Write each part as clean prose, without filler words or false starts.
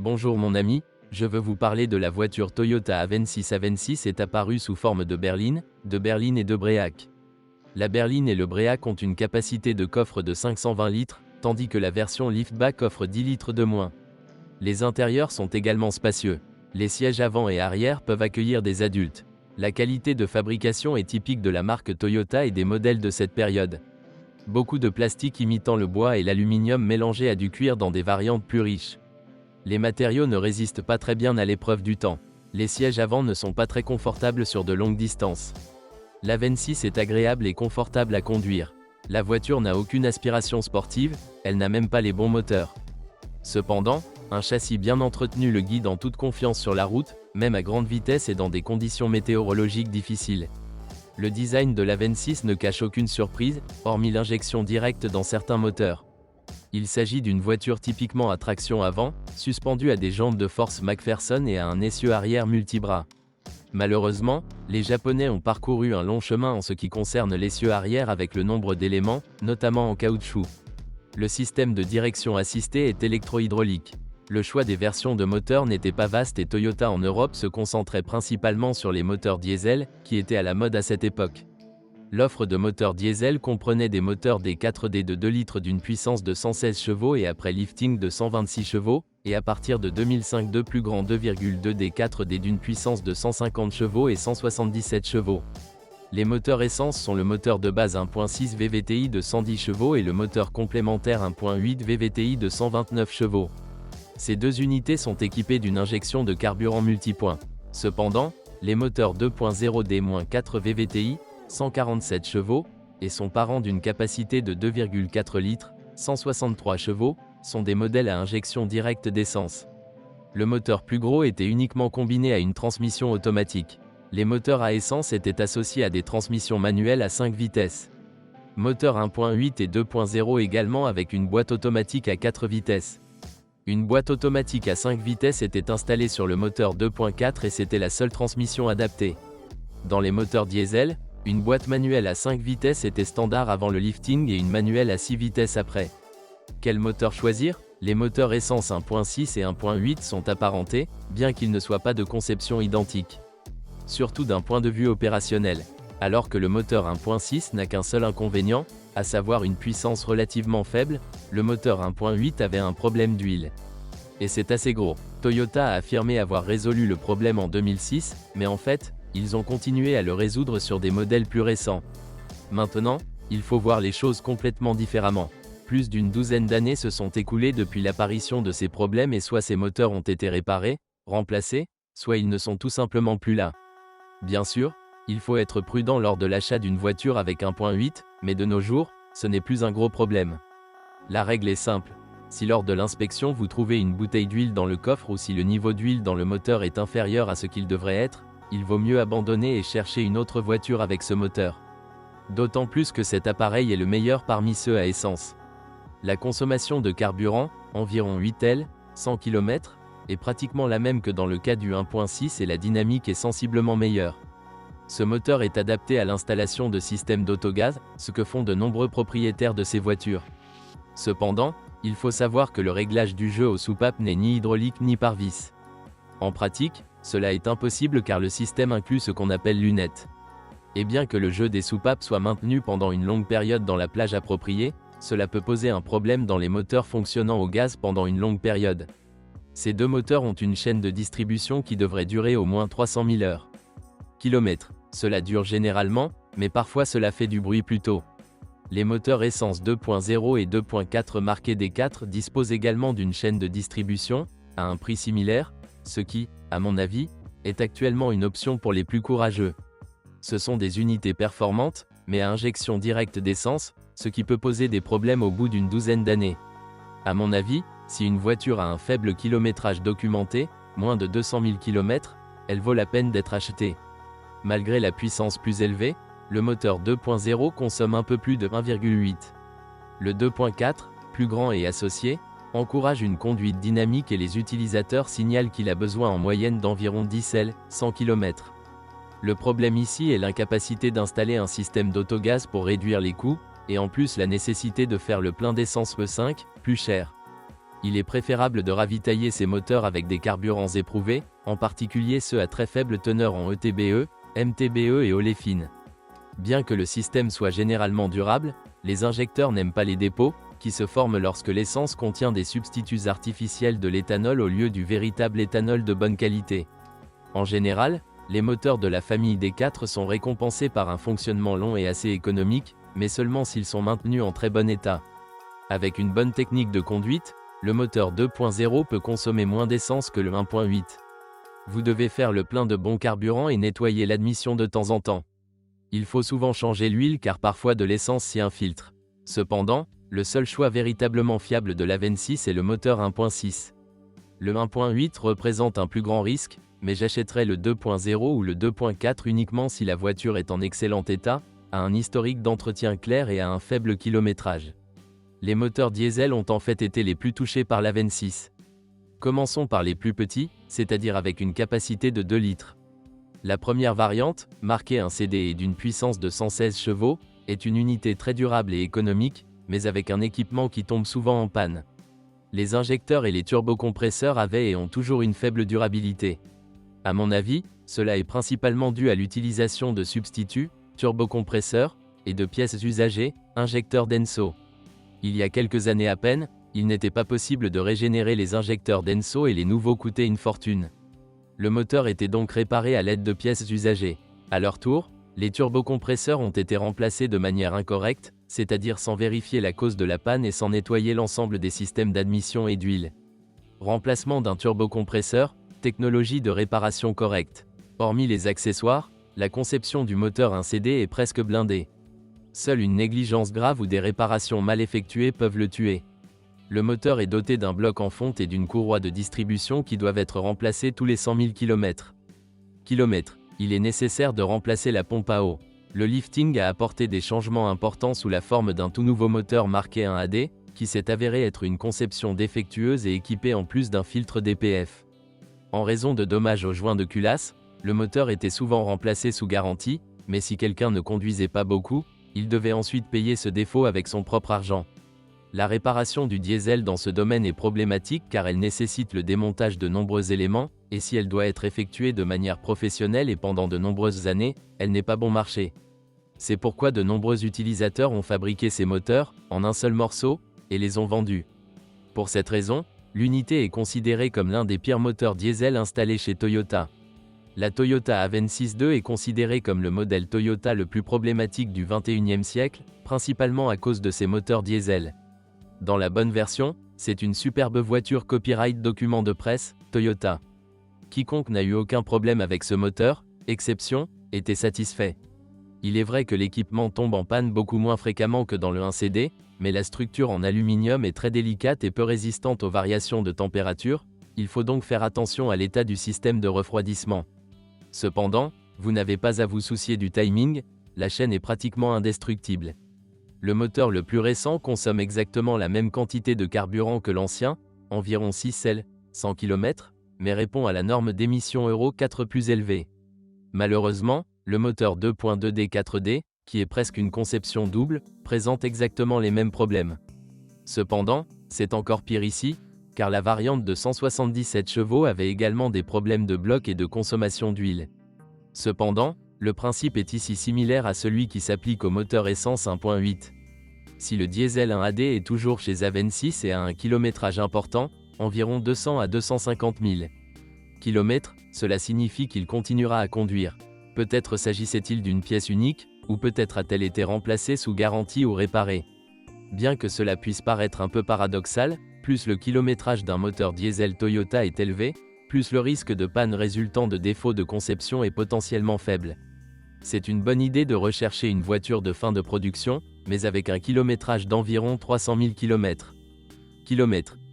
Bonjour mon ami, je veux vous parler de la voiture Toyota Avensis. Avensis est apparue sous forme de berline et de bréac. La berline et le bréac ont une capacité de coffre de 520 litres, tandis que la version liftback offre 10 litres de moins. Les intérieurs sont également spacieux. Les sièges avant et arrière peuvent accueillir des adultes. La qualité de fabrication est typique de la marque Toyota et des modèles de cette période. Beaucoup de plastique imitant le bois et l'aluminium mélangés à du cuir dans des variantes plus riches. Les matériaux ne résistent pas très bien à l'épreuve du temps. Les sièges avant ne sont pas très confortables sur de longues distances. L'Avensis est agréable et confortable à conduire. La voiture n'a aucune aspiration sportive, elle n'a même pas les bons moteurs. Cependant, un châssis bien entretenu le guide en toute confiance sur la route, même à grande vitesse et dans des conditions météorologiques difficiles. Le design de l'Avensis ne cache aucune surprise, hormis l'injection directe dans certains moteurs. Il s'agit d'une voiture typiquement à traction avant, suspendue à des jambes de force McPherson et à un essieu arrière multibras. Malheureusement, les Japonais ont parcouru un long chemin en ce qui concerne l'essieu arrière avec le nombre d'éléments, notamment en caoutchouc. Le système de direction assistée est électro-hydraulique. Le choix des versions de moteurs n'était pas vaste et Toyota en Europe se concentrait principalement sur les moteurs diesel, qui étaient à la mode à cette époque. L'offre de moteurs diesel comprenait des moteurs D4D de 2 litres d'une puissance de 116 chevaux et après lifting de 126 chevaux, et à partir de 2005 deux plus grands 2,2 D4D d'une puissance de 150 chevaux et 177 chevaux. Les moteurs essence sont le moteur de base 1.6 VVTi de 110 chevaux et le moteur complémentaire 1.8 VVTi de 129 chevaux. Ces deux unités sont équipées d'une injection de carburant multipoint. Cependant, les moteurs 2.0D-4 VVTi, 147 chevaux, et son parent d'une capacité de 2,4 litres, 163 chevaux, sont des modèles à injection directe d'essence. Le moteur plus gros était uniquement combiné à une transmission automatique. Les moteurs à essence étaient associés à des transmissions manuelles à 5 vitesses. Moteur 1.8 et 2.0 également avec une boîte automatique à 4 vitesses. Une boîte automatique à 5 vitesses était installée sur le moteur 2.4 et c'était la seule transmission adaptée. Dans les moteurs diesel, une boîte manuelle à 5 vitesses était standard avant le lifting et une manuelle à 6 vitesses après. Quel moteur choisir? Les moteurs essence 1.6 et 1.8 sont apparentés, bien qu'ils ne soient pas de conception identique. Surtout d'un point de vue opérationnel. Alors que le moteur 1.6 n'a qu'un seul inconvénient, à savoir une puissance relativement faible, le moteur 1.8 avait un problème d'huile. Et c'est assez gros. Toyota a affirmé avoir résolu le problème en 2006, mais en fait, ils ont continué à le résoudre sur des modèles plus récents. Maintenant, il faut voir les choses complètement différemment. Plus d'une douzaine d'années se sont écoulées depuis l'apparition de ces problèmes et soit ces moteurs ont été réparés, remplacés, soit ils ne sont tout simplement plus là. Bien sûr, il faut être prudent lors de l'achat d'une voiture avec 1.8, mais de nos jours, ce n'est plus un gros problème. La règle est simple. Si lors de l'inspection vous trouvez une bouteille d'huile dans le coffre ou si le niveau d'huile dans le moteur est inférieur à ce qu'il devrait être, il vaut mieux abandonner et chercher une autre voiture avec ce moteur. D'autant plus que cet appareil est le meilleur parmi ceux à essence. La consommation de carburant, environ 8 L, 100 km, est pratiquement la même que dans le cas du 1.6 et la dynamique est sensiblement meilleure. Ce moteur est adapté à l'installation de systèmes d'autogaz, ce que font de nombreux propriétaires de ces voitures. Cependant, il faut savoir que le réglage du jeu aux soupapes n'est ni hydraulique ni par vis. En pratique, cela est impossible car le système inclut ce qu'on appelle lunettes. Et bien que le jeu des soupapes soit maintenu pendant une longue période dans la plage appropriée, cela peut poser un problème dans les moteurs fonctionnant au gaz pendant une longue période. Ces deux moteurs ont une chaîne de distribution qui devrait durer au moins 300 000 heures. Kilomètres. Cela dure généralement, mais parfois cela fait du bruit plus tôt. Les moteurs essence 2.0 et 2.4 marqués D4 disposent également d'une chaîne de distribution, à un prix similaire, ce qui, à mon avis, est actuellement une option pour les plus courageux. Ce sont des unités performantes, mais à injection directe d'essence, ce qui peut poser des problèmes au bout d'une douzaine d'années. À mon avis, si une voiture a un faible kilométrage documenté, moins de 200 000 km, elle vaut la peine d'être achetée. Malgré la puissance plus élevée, le moteur 2.0 consomme un peu plus de 1,8. Le 2.4, plus grand et associé, encourage une conduite dynamique et les utilisateurs signalent qu'il a besoin en moyenne d'environ 10 L, 100 km. Le problème ici est l'incapacité d'installer un système d'autogaz pour réduire les coûts, et en plus la nécessité de faire le plein d'essence E5, plus cher. Il est préférable de ravitailler ces moteurs avec des carburants éprouvés, en particulier ceux à très faible teneur en ETBE, MTBE et oléfine. Bien que le système soit généralement durable, les injecteurs n'aiment pas les dépôts, qui se forment lorsque l'essence contient des substituts artificiels de l'éthanol au lieu du véritable éthanol de bonne qualité. En général, les moteurs de la famille D4 sont récompensés par un fonctionnement long et assez économique, mais seulement s'ils sont maintenus en très bon état. Avec une bonne technique de conduite, le moteur 2.0 peut consommer moins d'essence que le 1.8. Vous devez faire le plein de bon carburant et nettoyer l'admission de temps en temps. Il faut souvent changer l'huile car parfois de l'essence s'y infiltre. Cependant, le seul choix véritablement fiable de l'Avensis est le moteur 1.6. Le 1.8 représente un plus grand risque, mais j'achèterai le 2.0 ou le 2.4 uniquement si la voiture est en excellent état, a un historique d'entretien clair et a un faible kilométrage. Les moteurs diesel ont en fait été les plus touchés par l'Avensis. Commençons par les plus petits, c'est-à-dire avec une capacité de 2 litres. La première variante, marquée 1CD et d'une puissance de 116 chevaux, est une unité très durable et économique, mais avec un équipement qui tombe souvent en panne. Les injecteurs et les turbocompresseurs avaient et ont toujours une faible durabilité. À mon avis, cela est principalement dû à l'utilisation de substituts, turbocompresseurs, et de pièces usagées, injecteurs Denso. Il y a quelques années à peine, il n'était pas possible de régénérer les injecteurs Denso et les nouveaux coûtaient une fortune. Le moteur était donc réparé à l'aide de pièces usagées. À leur tour, les turbocompresseurs ont été remplacés de manière incorrecte, c'est-à-dire sans vérifier la cause de la panne et sans nettoyer l'ensemble des systèmes d'admission et d'huile. Remplacement d'un turbocompresseur, technologie de réparation correcte. Hormis les accessoires, la conception du moteur 1CD est presque blindée. Seule une négligence grave ou des réparations mal effectuées peuvent le tuer. Le moteur est doté d'un bloc en fonte et d'une courroie de distribution qui doivent être remplacées tous les 100 000 km. Il est nécessaire de remplacer la pompe à eau. Le lifting a apporté des changements importants sous la forme d'un tout nouveau moteur marqué 1AD, qui s'est avéré être une conception défectueuse et équipé en plus d'un filtre DPF. En raison de dommages aux joints de culasse, le moteur était souvent remplacé sous garantie, mais si quelqu'un ne conduisait pas beaucoup, il devait ensuite payer ce défaut avec son propre argent. La réparation du diesel dans ce domaine est problématique car elle nécessite le démontage de nombreux éléments, et si elle doit être effectuée de manière professionnelle et pendant de nombreuses années, elle n'est pas bon marché. C'est pourquoi de nombreux utilisateurs ont fabriqué ces moteurs, en un seul morceau, et les ont vendus. Pour cette raison, l'unité est considérée comme l'un des pires moteurs diesel installés chez Toyota. La Toyota Avensis II est considérée comme le modèle Toyota le plus problématique du XXIe siècle, principalement à cause de ses moteurs diesel. Dans la bonne version, c'est une superbe voiture copyright document de presse, Toyota. Quiconque n'a eu aucun problème avec ce moteur, exception, était satisfait. Il est vrai que l'équipement tombe en panne beaucoup moins fréquemment que dans le 1CD, mais la structure en aluminium est très délicate et peu résistante aux variations de température, il faut donc faire attention à l'état du système de refroidissement. Cependant, vous n'avez pas à vous soucier du timing, la chaîne est pratiquement indestructible. Le moteur le plus récent consomme exactement la même quantité de carburant que l'ancien, environ 6 cl, 100 km, mais répond à la norme d'émission Euro 4 plus élevée. Malheureusement, le moteur 2.2D 4D, qui est presque une conception double, présente exactement les mêmes problèmes. Cependant, c'est encore pire ici, car la variante de 177 chevaux avait également des problèmes de bloc et de consommation d'huile. Cependant, le principe est ici similaire à celui qui s'applique au moteur essence 1.8. Si le diesel 1AD est toujours chez Avensis et a un kilométrage important, environ 200 à 250 000 km, cela signifie qu'il continuera à conduire. Peut-être s'agissait-il d'une pièce unique, ou peut-être a-t-elle été remplacée sous garantie ou réparée. Bien que cela puisse paraître un peu paradoxal, plus le kilométrage d'un moteur diesel Toyota est élevé, plus le risque de panne résultant de défauts de conception est potentiellement faible. C'est une bonne idée de rechercher une voiture de fin de production, mais avec un kilométrage d'environ 300 000 km.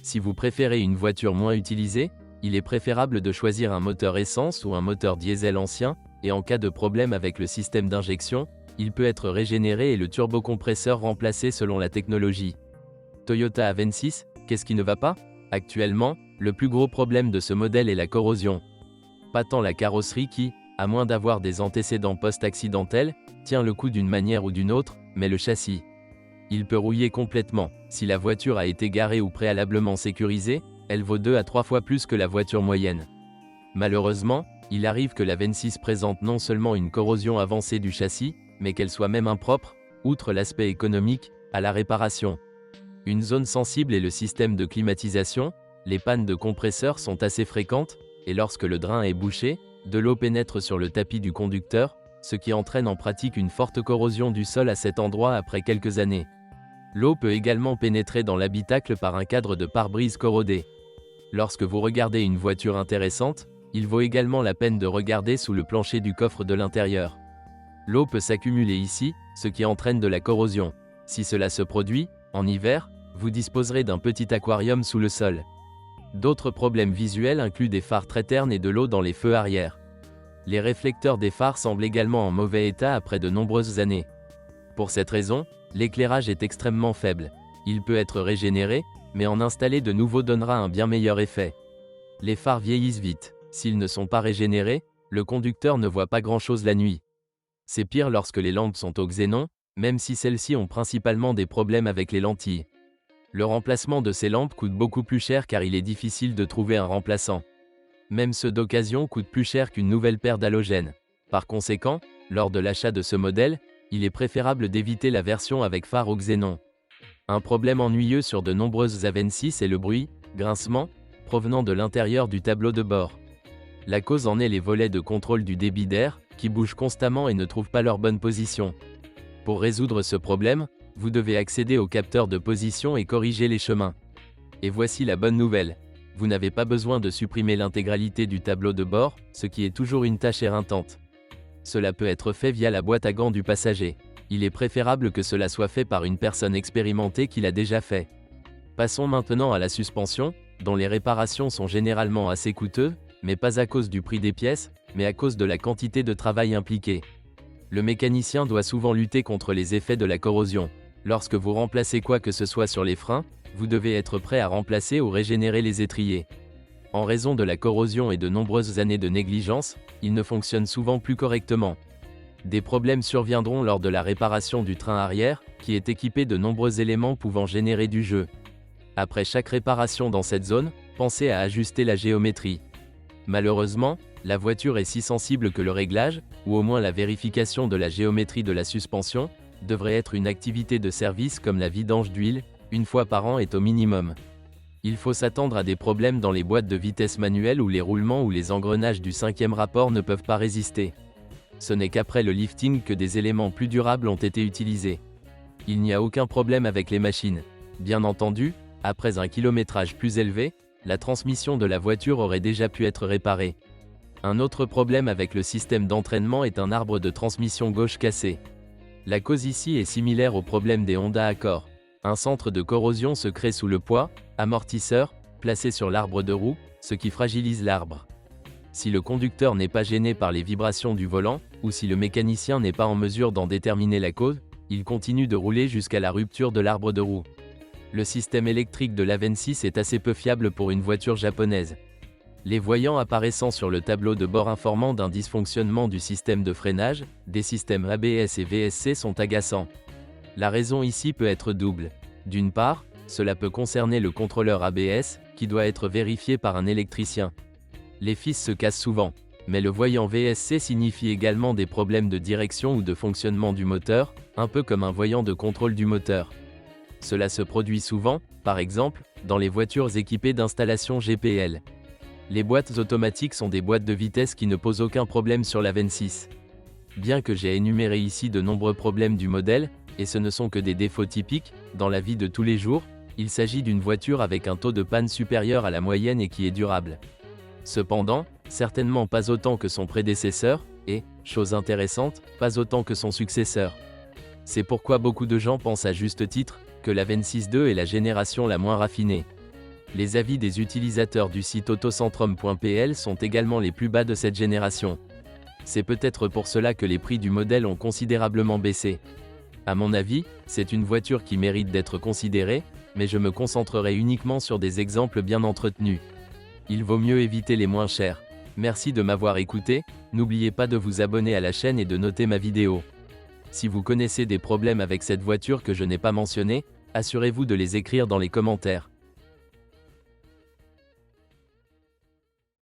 Si vous préférez une voiture moins utilisée, il est préférable de choisir un moteur essence ou un moteur diesel ancien, et en cas de problème avec le système d'injection, il peut être régénéré et le turbocompresseur remplacé selon la technologie. Toyota Avensis, qu'est-ce qui ne va pas? Actuellement, le plus gros problème de ce modèle est la corrosion. Pas tant la carrosserie qui, à moins d'avoir des antécédents post-accidentels, tient le coup d'une manière ou d'une autre, mais le châssis. Il peut rouiller complètement. Si la voiture a été garée ou préalablement sécurisée, elle vaut 2 à 3 fois plus que la voiture moyenne. Malheureusement, il arrive que la 26 présente non seulement une corrosion avancée du châssis, mais qu'elle soit même impropre, outre l'aspect économique, à la réparation. Une zone sensible est le système de climatisation. Les pannes de compresseur sont assez fréquentes, et lorsque le drain est bouché, de l'eau pénètre sur le tapis du conducteur, ce qui entraîne en pratique une forte corrosion du sol à cet endroit après quelques années. L'eau peut également pénétrer dans l'habitacle par un cadre de pare-brise corrodé. Lorsque vous regardez une voiture intéressante, il vaut également la peine de regarder sous le plancher du coffre de l'intérieur. L'eau peut s'accumuler ici, ce qui entraîne de la corrosion. Si cela se produit, en hiver, vous disposerez d'un petit aquarium sous le sol. D'autres problèmes visuels incluent des phares très ternes et de l'eau dans les feux arrière. Les réflecteurs des phares semblent également en mauvais état après de nombreuses années. Pour cette raison, l'éclairage est extrêmement faible. Il peut être régénéré, mais en installer de nouveaux donnera un bien meilleur effet. Les phares vieillissent vite. S'ils ne sont pas régénérés, le conducteur ne voit pas grand-chose la nuit. C'est pire lorsque les lampes sont au xénon, même si celles-ci ont principalement des problèmes avec les lentilles. Le remplacement de ces lampes coûte beaucoup plus cher car il est difficile de trouver un remplaçant. Même ceux d'occasion coûtent plus cher qu'une nouvelle paire d'halogènes. Par conséquent, lors de l'achat de ce modèle, il est préférable d'éviter la version avec phare au xénon. Un problème ennuyeux sur de nombreuses A26 est le bruit, grincement, provenant de l'intérieur du tableau de bord. La cause en est les volets de contrôle du débit d'air, qui bougent constamment et ne trouvent pas leur bonne position. Pour résoudre ce problème, vous devez accéder au capteur de position et corriger les chemins. Et voici la bonne nouvelle. Vous n'avez pas besoin de supprimer l'intégralité du tableau de bord, ce qui est toujours une tâche éreintante. Cela peut être fait via la boîte à gants du passager. Il est préférable que cela soit fait par une personne expérimentée qui l'a déjà fait. Passons maintenant à la suspension, dont les réparations sont généralement assez coûteuses, mais pas à cause du prix des pièces, mais à cause de la quantité de travail impliqué. Le mécanicien doit souvent lutter contre les effets de la corrosion. Lorsque vous remplacez quoi que ce soit sur les freins, vous devez être prêt à remplacer ou régénérer les étriers. En raison de la corrosion et de nombreuses années de négligence, ils ne fonctionnent souvent plus correctement. Des problèmes surviendront lors de la réparation du train arrière, qui est équipé de nombreux éléments pouvant générer du jeu. Après chaque réparation dans cette zone, pensez à ajuster la géométrie. Malheureusement, la voiture est si sensible que le réglage, ou au moins la vérification de la géométrie de la suspension, devrait être une activité de service comme la vidange d'huile, une fois par an est au minimum. Il faut s'attendre à des problèmes dans les boîtes de vitesse manuelles où les roulements ou les engrenages du 5e rapport ne peuvent pas résister. Ce n'est qu'après le lifting que des éléments plus durables ont été utilisés. Il n'y a aucun problème avec les machines. Bien entendu, après un kilométrage plus élevé, la transmission de la voiture aurait déjà pu être réparée. Un autre problème avec le système d'entraînement est un arbre de transmission gauche cassé. La cause ici est similaire au problème des Honda Accord. Un centre de corrosion se crée sous le poids, amortisseur, placé sur l'arbre de roue, ce qui fragilise l'arbre. Si le conducteur n'est pas gêné par les vibrations du volant, ou si le mécanicien n'est pas en mesure d'en déterminer la cause, il continue de rouler jusqu'à la rupture de l'arbre de roue. Le système électrique de l'A26 est assez peu fiable pour une voiture japonaise. Les voyants apparaissant sur le tableau de bord informant d'un dysfonctionnement du système de freinage, des systèmes ABS et VSC sont agaçants. La raison ici peut être double. D'une part, cela peut concerner le contrôleur ABS, qui doit être vérifié par un électricien. Les fils se cassent souvent, mais le voyant VSC signifie également des problèmes de direction ou de fonctionnement du moteur, un peu comme un voyant de contrôle du moteur. Cela se produit souvent, par exemple, dans les voitures équipées d'installation GPL. Les boîtes automatiques sont des boîtes de vitesse qui ne posent aucun problème sur la 26. Bien que j'ai énuméré ici de nombreux problèmes du modèle, et ce ne sont que des défauts typiques, dans la vie de tous les jours, il s'agit d'une voiture avec un taux de panne supérieur à la moyenne et qui est durable. Cependant, certainement pas autant que son prédécesseur, et, chose intéressante, pas autant que son successeur. C'est pourquoi beaucoup de gens pensent à juste titre, que la 26.2 est la génération la moins raffinée. Les avis des utilisateurs du site autocentrum.pl sont également les plus bas de cette génération. C'est peut-être pour cela que les prix du modèle ont considérablement baissé. À mon avis, c'est une voiture qui mérite d'être considérée, mais je me concentrerai uniquement sur des exemples bien entretenus. Il vaut mieux éviter les moins chers. Merci de m'avoir écouté, n'oubliez pas de vous abonner à la chaîne et de noter ma vidéo. Si vous connaissez des problèmes avec cette voiture que je n'ai pas mentionnés, assurez-vous de les écrire dans les commentaires.